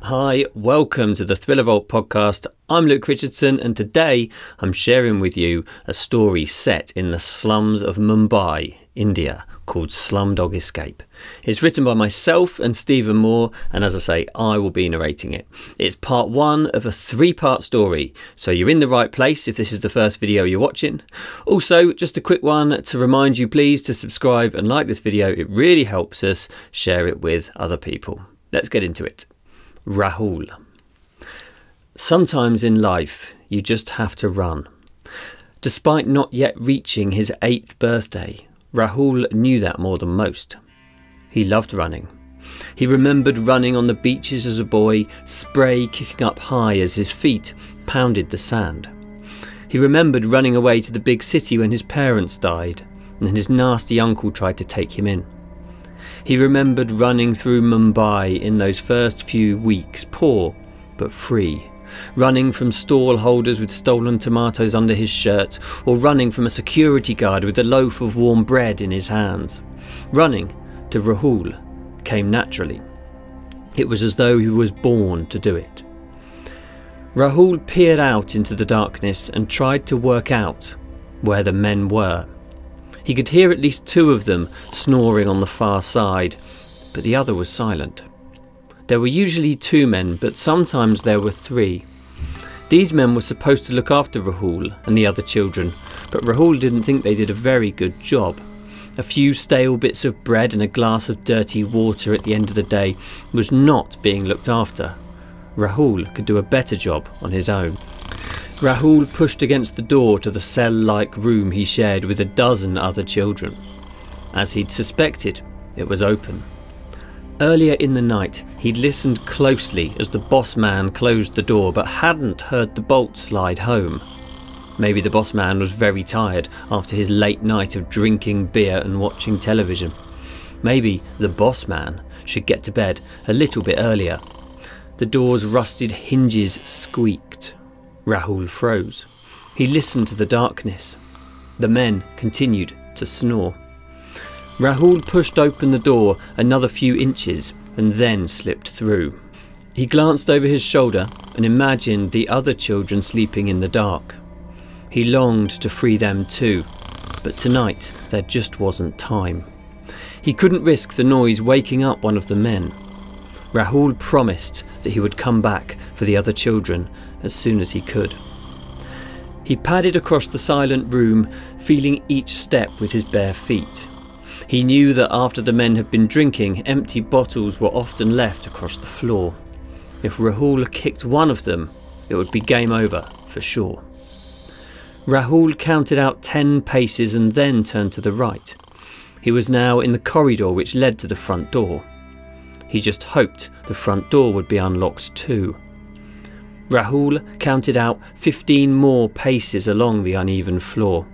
Hi, welcome to the Thriller Vault podcast. I'm Luke Richardson, and today I'm sharing with you a story set in the slums of Mumbai, India, called Slumdog Escape. It's written by myself and Stephen Moore, and as I say, I will be narrating it. It's part one of a three-part story, so you're in the right place if this is the first video you're watching. Also, just a quick one to remind you, please, to subscribe and like this video. It really helps us share it with other people. Let's get into it. Rahul. Sometimes in life, you just have to run. Despite not yet reaching his 8th birthday, Rahul knew that more than most. He loved running. He remembered running on the beaches as a boy, spray kicking up high as his feet pounded the sand. He remembered running away to the big city when his parents died and his nasty uncle tried to take him in. He remembered running through Mumbai in those first few weeks, poor but free, running from stall holders with stolen tomatoes under his shirt, or running from a security guard with a loaf of warm bread in his hands. Running, to Rahul, came naturally. It was as though he was born to do it. Rahul peered out into the darkness and tried to work out where the men were. He could hear at least 2 of them snoring on the far side, but the other was silent. There were usually 2 men, but sometimes there were 3. These men were supposed to look after Rahul and the other children, but Rahul didn't think they did a very good job. A few stale bits of bread and a glass of dirty water at the end of the day was not being looked after. Rahul could do a better job on his own. Rahul pushed against the door to the cell-like room he shared with a dozen other children. As he'd suspected, it was open. Earlier in the night, he'd listened closely as the boss man closed the door but hadn't heard the bolt slide home. Maybe the boss man was very tired after his late night of drinking beer and watching television. Maybe the boss man should get to bed a little bit earlier. The door's rusted hinges squeaked. Rahul froze. He listened to the darkness. The men continued to snore. Rahul pushed open the door another few inches and then slipped through. He glanced over his shoulder and imagined the other children sleeping in the dark. He longed to free them too, but tonight there just wasn't time. He couldn't risk the noise waking up one of the men. Rahul promised that he would come back for the other children as soon as he could. He padded across the silent room, feeling each step with his bare feet. He knew that after the men had been drinking, empty bottles were often left across the floor. If Rahul kicked one of them, it would be game over for sure. Rahul counted out 10 paces and then turned to the right. He was now in the corridor which led to the front door. He just hoped the front door would be unlocked too. Rahul counted out 15 more paces along the uneven floor.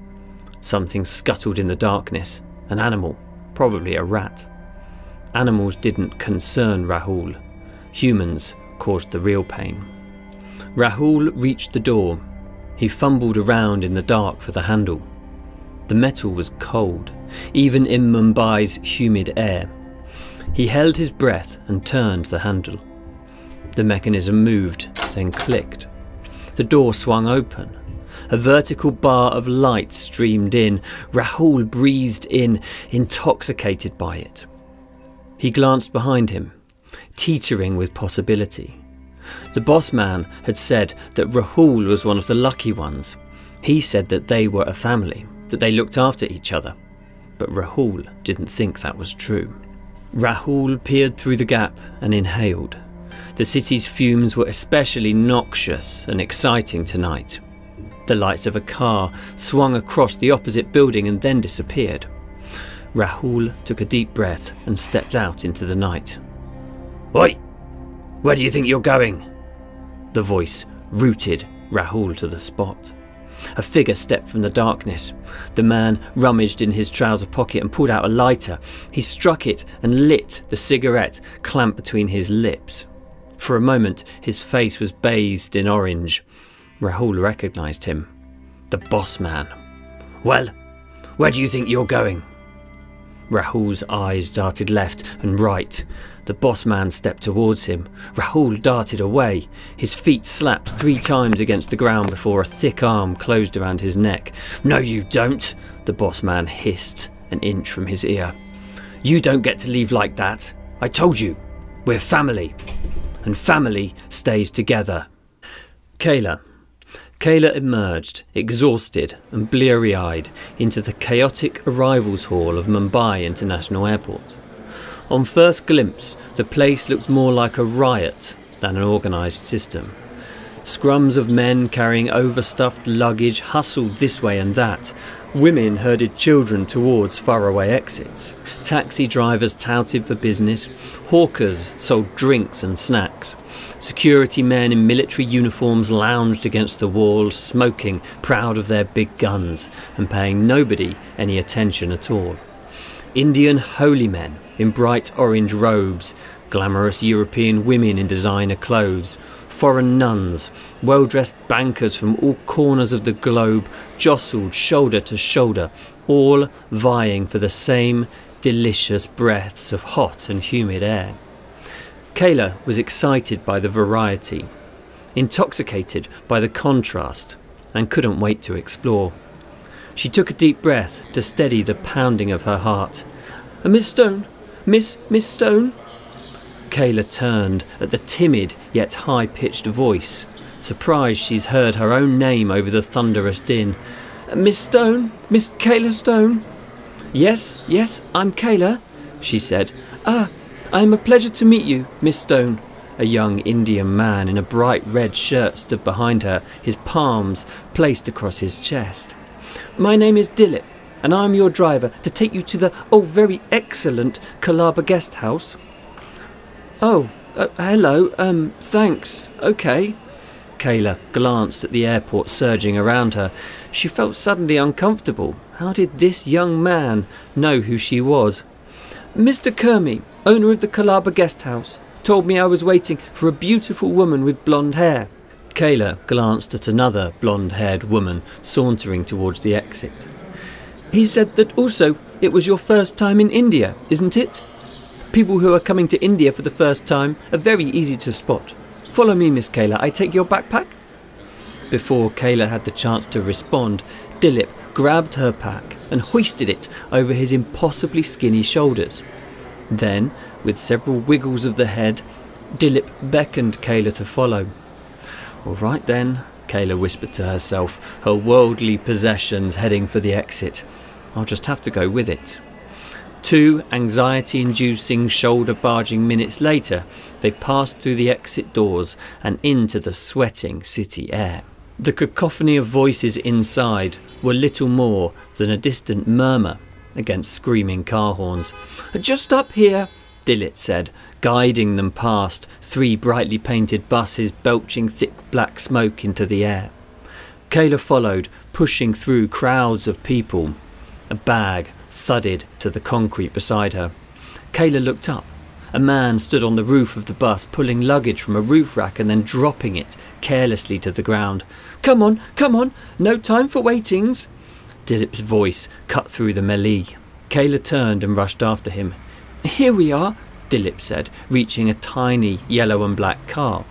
Something scuttled in the darkness. An animal, probably a rat. Animals didn't concern Rahul. Humans caused the real pain. Rahul reached the door. He fumbled around in the dark for the handle. The metal was cold, even in Mumbai's humid air. He held his breath and turned the handle. The mechanism moved, then clicked. The door swung open. A vertical bar of light streamed in. Rahul breathed in, intoxicated by it. He glanced behind him, teetering with possibility. The boss man had said that Rahul was one of the lucky ones. He said that they were a family, that they looked after each other. But Rahul didn't think that was true. Rahul peered through the gap and inhaled. The city's fumes were especially noxious and exciting tonight. The lights of a car swung across the opposite building and then disappeared. Rahul took a deep breath and stepped out into the night. "Oi! Where do you think you're going?" The voice rooted Rahul to the spot. A figure stepped from the darkness. The man rummaged in his trouser pocket and pulled out a lighter. He struck it and lit the cigarette clamped between his lips. For a moment, his face was bathed in orange. Rahul recognised him. The boss man. "Well, where do you think you're going?" Rahul's eyes darted left and right. The boss man stepped towards him. Rahul darted away. His feet slapped 3 times against the ground before a thick arm closed around his neck. "No you don't," the boss man hissed an inch from his ear. "You don't get to leave like that. I told you, we're family. And family stays together." Kayla emerged, exhausted and bleary-eyed, into the chaotic arrivals hall of Mumbai International Airport. On first glimpse, the place looked more like a riot than an organised system. Scrums of men carrying overstuffed luggage hustled this way and that. Women herded children towards faraway exits. Taxi drivers touted for business. Hawkers sold drinks and snacks. Security men in military uniforms lounged against the walls, smoking, proud of their big guns, and paying nobody any attention at all. Indian holy men in bright orange robes, glamorous European women in designer clothes, foreign nuns, well-dressed bankers from all corners of the globe jostled shoulder to shoulder, all vying for the same delicious breaths of hot and humid air. Kayla was excited by the variety, intoxicated by the contrast, and couldn't wait to explore. She took a deep breath to steady the pounding of her heart. "Miss Stone? Miss Stone?" Kayla turned at the timid yet high-pitched voice, surprised she's heard her own name over the thunderous din. "Miss Stone? Miss Kayla Stone?" Yes, I'm Kayla," she said. I am a pleasure to meet you, Miss Stone." A young Indian man in a bright red shirt stood behind her, his palms placed across his chest. "My name is Dilip, and I am your driver to take you to the, very excellent Kalaba guest house." Hello, thanks, okay." Kayla glanced at the airport surging around her. She felt suddenly uncomfortable. How did this young man know who she was? "Mr. Kermi, owner of the Kalaba guest house, told me I was waiting for a beautiful woman with blonde hair." Kayla glanced at another blonde-haired woman sauntering towards the exit. "He said that also it was your first time in India, isn't it? People who are coming to India for the first time are very easy to spot. Follow me, Miss Kayla. I take your backpack?" Before Kayla had the chance to respond, Dilip grabbed her pack and hoisted it over his impossibly skinny shoulders. Then, with several wiggles of the head, Dilip beckoned Kayla to follow. "All right then," Kayla whispered to herself, her worldly possessions heading for the exit. "I'll just have to go with it." 2 anxiety-inducing, shoulder-barging minutes later, they passed through the exit doors and into the sweating city air. The cacophony of voices inside were little more than a distant murmur against screaming car horns. "Just up here," Dilip said, guiding them past 3 brightly painted buses belching thick black smoke into the air. Kayla followed, pushing through crowds of people. A bag thudded to the concrete beside her. Kayla looked up. A man stood on the roof of the bus, pulling luggage from a roof rack and then dropping it carelessly to the ground. Come on, no time for waitings." Dilip's voice cut through the melee. Kayla turned and rushed after him. "Here we are," Dilip said, reaching a tiny yellow and black car.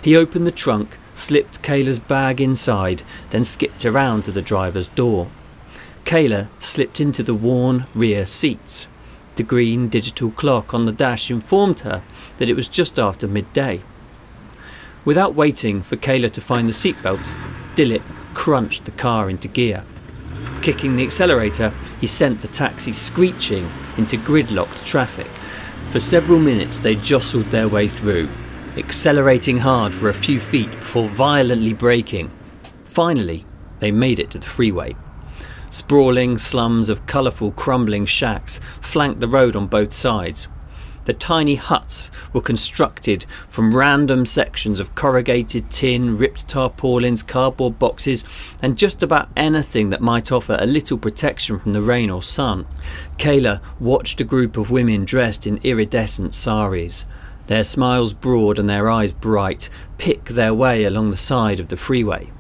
He opened the trunk, slipped Kayla's bag inside, then skipped around to the driver's door. Kayla slipped into the worn rear seats. The green digital clock on the dash informed her that it was just after midday. Without waiting for Kayla to find the seatbelt, Dilip crunched the car into gear. Kicking the accelerator, he sent the taxi screeching into gridlocked traffic. For several minutes they jostled their way through, accelerating hard for a few feet before violently braking. Finally, they made it to the freeway. Sprawling slums of colourful crumbling shacks flanked the road on both sides. The tiny huts were constructed from random sections of corrugated tin, ripped tarpaulins, cardboard boxes, and just about anything that might offer a little protection from the rain or sun. Kayla watched a group of women dressed in iridescent saris, their smiles broad and their eyes bright, pick their way along the side of the freeway.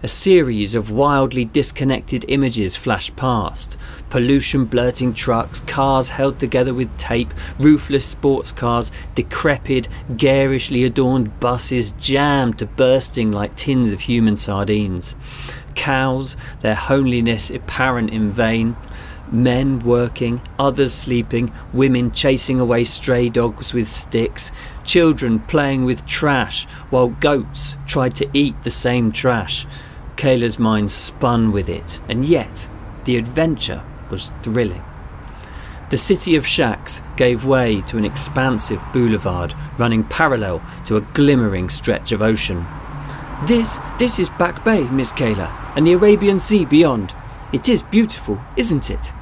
A series of wildly disconnected images flashed past. Pollution-blurting trucks, cars held together with tape, roofless sports cars, decrepit, garishly adorned buses jammed to bursting like tins of human sardines. Cows, their homeliness apparent in vain. Men working, others sleeping, women chasing away stray dogs with sticks, children playing with trash while goats tried to eat the same trash. Kayla's mind spun with it, and yet the adventure was thrilling. The city of shacks gave way to an expansive boulevard running parallel to a glimmering stretch of ocean. This is Back Bay, Miss Kayla, and the Arabian Sea beyond. It is beautiful, isn't it?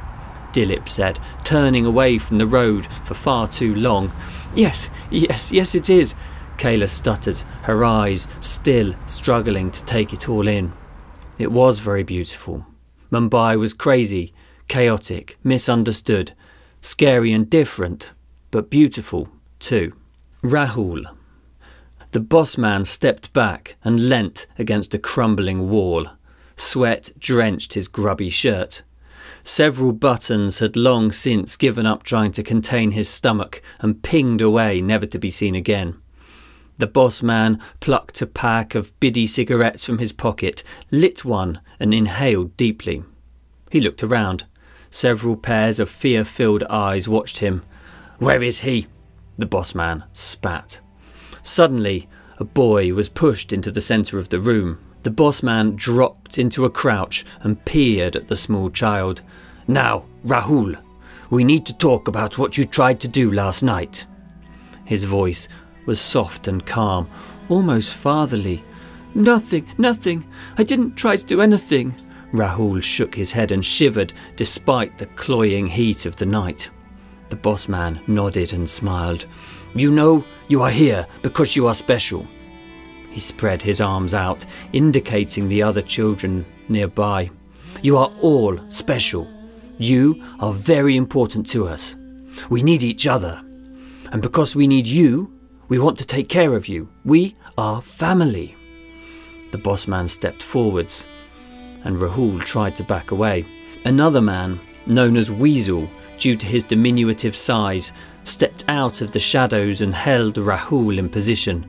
Dilip said, turning away from the road for far too long. Yes, it is, Kayla stuttered, her eyes still struggling to take it all in. It was very beautiful. Mumbai was crazy, chaotic, misunderstood, scary and different, but beautiful too. Rahul. The boss man stepped back and leant against a crumbling wall. Sweat drenched his grubby shirt. Several buttons had long since given up trying to contain his stomach and pinged away, never to be seen again. The boss man plucked a pack of biddy cigarettes from his pocket, lit one and inhaled deeply. He looked around. Several pairs of fear-filled eyes watched him. "Where is he?" the boss man spat. Suddenly, a boy was pushed into the centre of the room. The boss man dropped into a crouch and peered at the small child. "Now, Rahul, we need to talk about what you tried to do last night." His voice was soft and calm, almost fatherly. Nothing. I didn't try to do anything." Rahul shook his head and shivered despite the cloying heat of the night. The boss man nodded and smiled. "You know you are here because you are special." He spread his arms out, indicating the other children nearby. "You are all special. You are very important to us. We need each other. And because we need you, we want to take care of you. We are family." The boss man stepped forwards, and Rahul tried to back away. Another man, known as Weasel due to his diminutive size, stepped out of the shadows and held Rahul in position.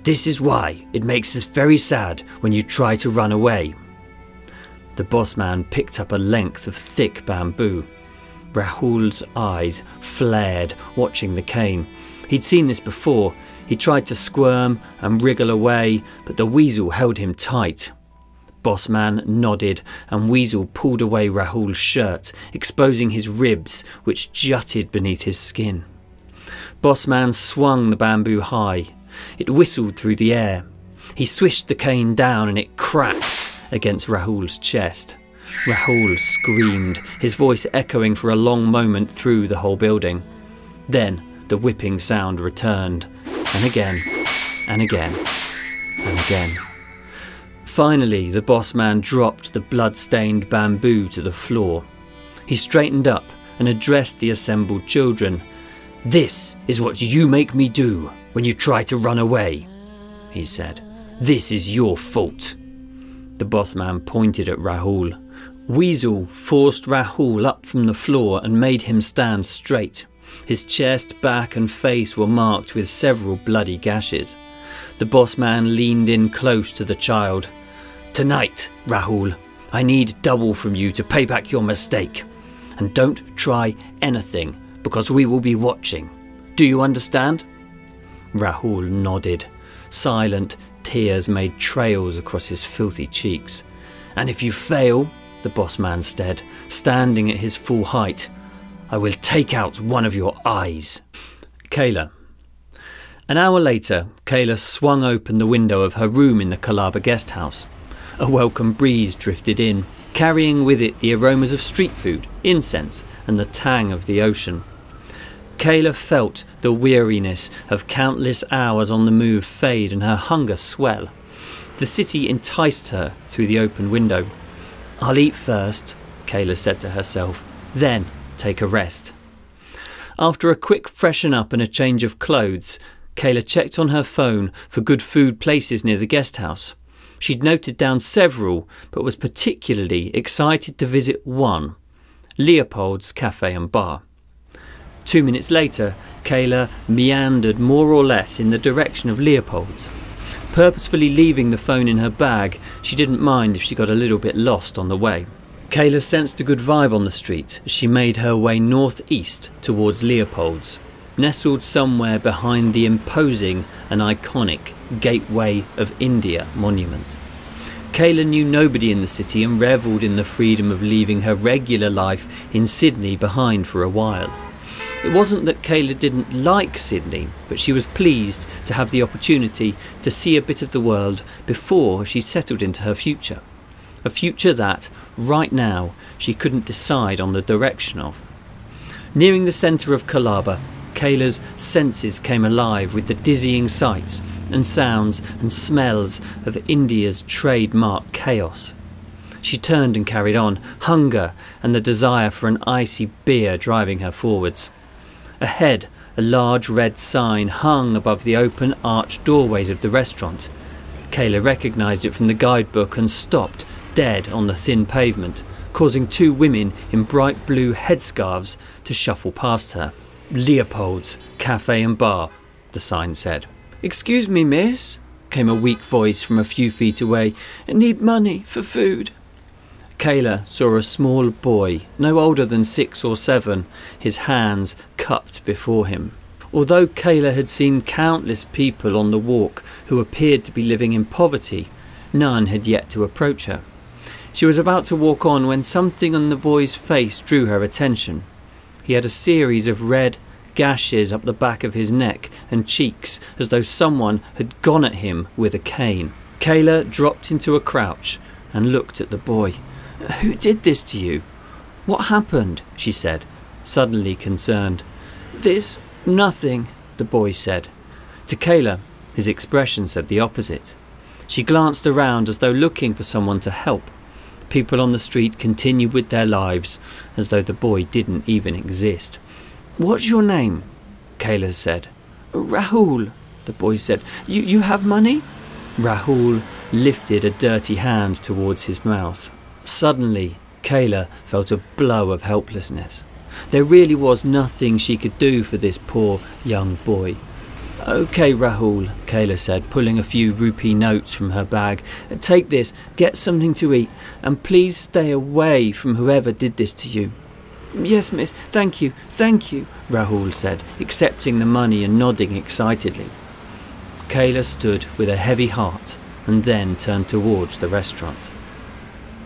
"This is why it makes us very sad when you try to run away." The boss man picked up a length of thick bamboo. Rahul's eyes flared, watching the cane. He'd seen this before. He tried to squirm and wriggle away, but the weasel held him tight. Boss man nodded, and Weasel pulled away Rahul's shirt, exposing his ribs, which jutted beneath his skin. Boss man swung the bamboo high. It whistled through the air. He swished the cane down and it cracked against Rahul's chest. Rahul screamed, his voice echoing for a long moment through the whole building. Then the whipping sound returned, and again, and again, and again. Finally, the boss man dropped the blood-stained bamboo to the floor. He straightened up and addressed the assembled children. "This is what you make me do when you try to run away," he said. "This is your fault." The boss man pointed at Rahul. Weasel forced Rahul up from the floor and made him stand straight. His chest, back and face were marked with several bloody gashes. The boss man leaned in close to the child. "Tonight, Rahul, I need double from you to pay back your mistake. And don't try anything, because we will be watching. Do you understand?" Rahul nodded. Silent tears made trails across his filthy cheeks. "And if you fail," the boss man said, standing at his full height, "I will take out one of your eyes." Kayla. An hour later, Kayla swung open the window of her room in the Colaba guest house. A welcome breeze drifted in, carrying with it the aromas of street food, incense, and the tang of the ocean. Kayla felt the weariness of countless hours on the move fade and her hunger swell. The city enticed her through the open window. "I'll eat first," Kayla said to herself, "then take a rest." After a quick freshen up and a change of clothes, Kayla checked on her phone for good food places near the guest house. She'd noted down several, but was particularly excited to visit one, Leopold's Cafe and Bar. 2 minutes later, Kayla meandered more or less in the direction of Leopold's. Purposefully leaving the phone in her bag, she didn't mind if she got a little bit lost on the way. Kayla sensed a good vibe on the street as she made her way northeast towards Leopold's, nestled somewhere behind the imposing and iconic Gateway of India monument. Kayla knew nobody in the city and revelled in the freedom of leaving her regular life in Sydney behind for a while. It wasn't that Kayla didn't like Sydney, but she was pleased to have the opportunity to see a bit of the world before she settled into her future. A future that, right now, she couldn't decide on the direction of. Nearing the centre of Colaba, Kayla's senses came alive with the dizzying sights and sounds and smells of India's trademark chaos. She turned and carried on, hunger and the desire for an icy beer driving her forwards. Ahead, a large red sign hung above the open arched doorways of the restaurant. Kayla recognised it from the guidebook and stopped dead on the thin pavement, causing two women in bright blue headscarves to shuffle past her. Leopold's Cafe and Bar, the sign said. "Excuse me, miss," came a weak voice from a few feet away. "I need money for food." Kayla saw a small boy, no older than 6 or 7, his hands cupped before him. Although Kayla had seen countless people on the walk who appeared to be living in poverty, none had yet to approach her. She was about to walk on when something on the boy's face drew her attention. He had a series of red gashes up the back of his neck and cheeks, as though someone had gone at him with a cane. Kayla dropped into a crouch and looked at the boy. "Who did this to you? What happened?" she said, suddenly concerned. Nothing," the boy said. To Kayla, his expression said the opposite. She glanced around as though looking for someone to help. People on the street continued with their lives, as though the boy didn't even exist. "What's your name?" Kayla said. "Rahul," the boy said. You have money?" Rahul lifted a dirty hand towards his mouth. Suddenly, Kayla felt a blow of helplessness. There really was nothing she could do for this poor young boy. "Okay, Rahul," Kayla said, pulling a few rupee notes from her bag. "Take this, get something to eat, and please stay away from whoever did this to you." "Yes, miss, thank you, Rahul said, accepting the money and nodding excitedly. Kayla stood with a heavy heart and then turned towards the restaurant.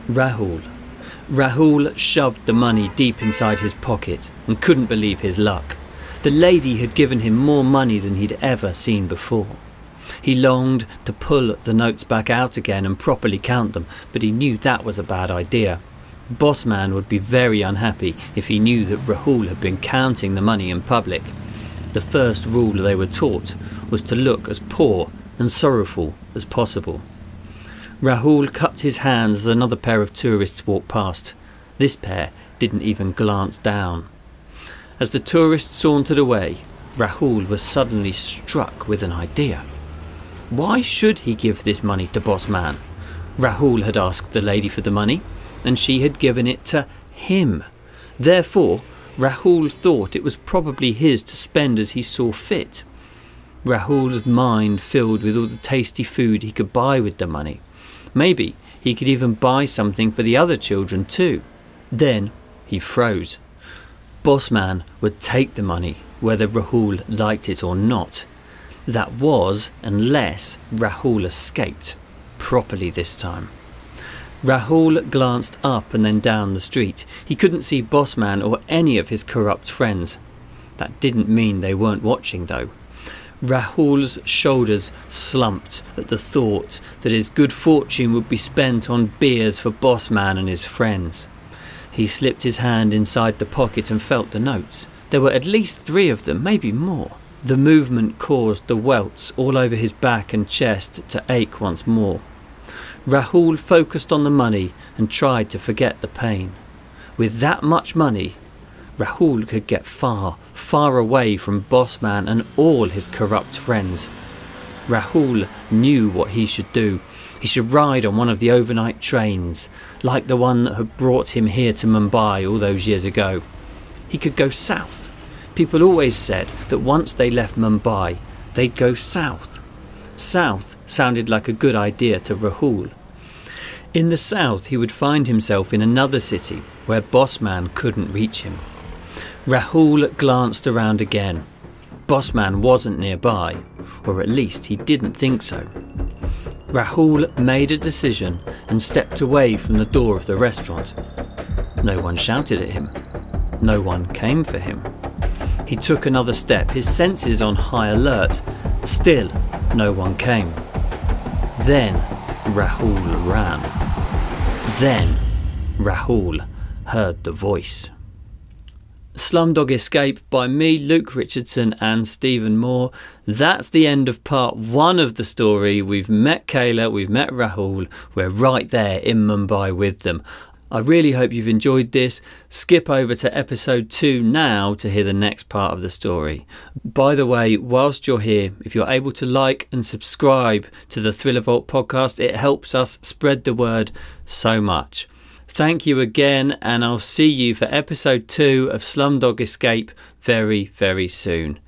Rahul shoved the money deep inside his pocket and couldn't believe his luck. The lady had given him more money than he'd ever seen before. He longed to pull the notes back out again and properly count them, but he knew that was a bad idea. Bossman would be very unhappy if he knew that Rahul had been counting the money in public. The first rule they were taught was to look as poor and sorrowful as possible. Rahul cupped his hands as another pair of tourists walked past. This pair didn't even glance down. As the tourists sauntered away, Rahul was suddenly struck with an idea. Why should he give this money to Bossman? Rahul had asked the lady for the money, and she had given it to him. Therefore, Rahul thought it was probably his to spend as he saw fit. Rahul's mind filled with all the tasty food he could buy with the money. Maybe he could even buy something for the other children too. Then he froze. Bossman would take the money, whether Rahul liked it or not. That was unless Rahul escaped, properly this time. Rahul glanced up and then down the street. He couldn't see Bossman or any of his corrupt friends. That didn't mean they weren't watching though. Rahul's shoulders slumped at the thought that his good fortune would be spent on beers for Bossman and his friends. He slipped his hand inside the pocket and felt the notes. There were at least 3 of them, maybe more. The movement caused the welts all over his back and chest to ache once more. Rahul focused on the money and tried to forget the pain. With that much money, Rahul could get far, far away from Bossman and all his corrupt friends. Rahul knew what he should do. He should ride on one of the overnight trains, like the one that had brought him here to Mumbai all those years ago. He could go south. People always said that once they left Mumbai, they'd go south. South sounded like a good idea to Rahul. In the south, he would find himself in another city where Bossman couldn't reach him. Rahul glanced around again. Bossman wasn't nearby, or at least he didn't think so. Rahul made a decision and stepped away from the door of the restaurant. No one shouted at him. No one came for him. He took another step, his senses on high alert. Still, no one came. Then Rahul ran. Then Rahul heard the voice. Slumdog Escape by me, Luke Richardson and Stephen Moore. That's the end of part 1 of the story. We've met Kayla, we've met Rahul. We're right there in Mumbai with them. I really hope you've enjoyed this. Skip over to episode 2 now to hear the next part of the story. By the way, whilst you're here, if you're able to like and subscribe to the Thriller Vault podcast, it helps us spread the word so much. Thank you again, and I'll see you for episode 2 of Slumdog Escape very, very soon.